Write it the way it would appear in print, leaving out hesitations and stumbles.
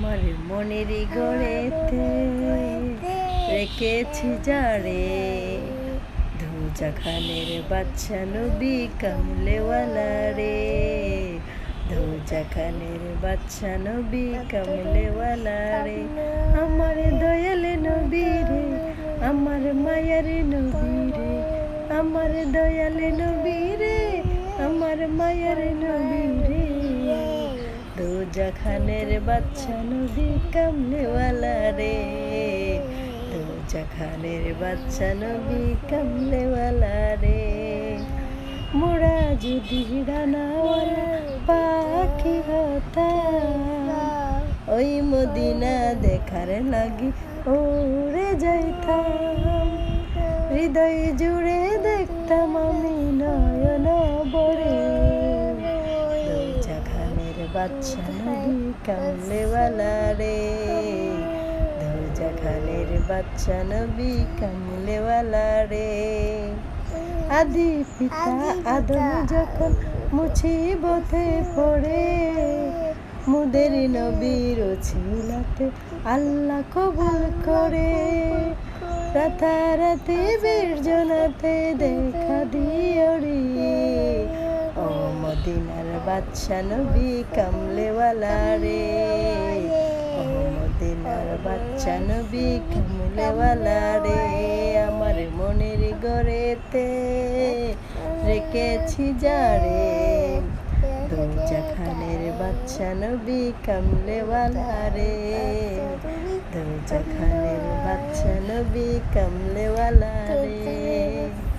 আমার মনের ঘরেতে রেখেছি যারে, দোজাখানের বাচ্চা নবী কামলেওয়ালা রে, দোজাখানের বাচ্চা নবী কামলেওয়ালা রে। আমার দয়াল নবী রে, আমার মায়ার নবী রে, আমার দয়াল নবী রে, আমার মায়ার নবী রে। দোজাখানের বাচ্চা নবী কামলেওয়ালা রে, দোজাখানের বাচ্চা নবী কামলেওয়ালা রে। মোরা যদি ডানাওয়ালা পাখি হতাম, ওই মদিনা দেখার লাগি উড়ে যাইতাম। হৃদয় জুড়ে দেখতাম আমি নয়ন ভরে, দোজাখানের বাচ্চা নবী কামলেওয়ালা রে, দোজাখানের বাচ্চা নবী কামলেওয়ালা রে। আদি পিতা আদম যখন মুছিবতে পড়ে, মুদের নবীর ছিলাতে আল্লাহ কবুল করে। রাতারাতি বীর্জনাতে দেখা দিও রে, ও মদিনার বাচ্চা নবী কামলেওয়ালা রে, ও মদিনার বাচ্চা নবী কামলেওয়ালা রে। আমার মনের ঘরেতে রেখেছি যারে, দোজাখানের বাচ্চা নবী কামলেওয়ালা রে, দোজাখানের বাচ্চা নবী কামলেওয়ালা রে।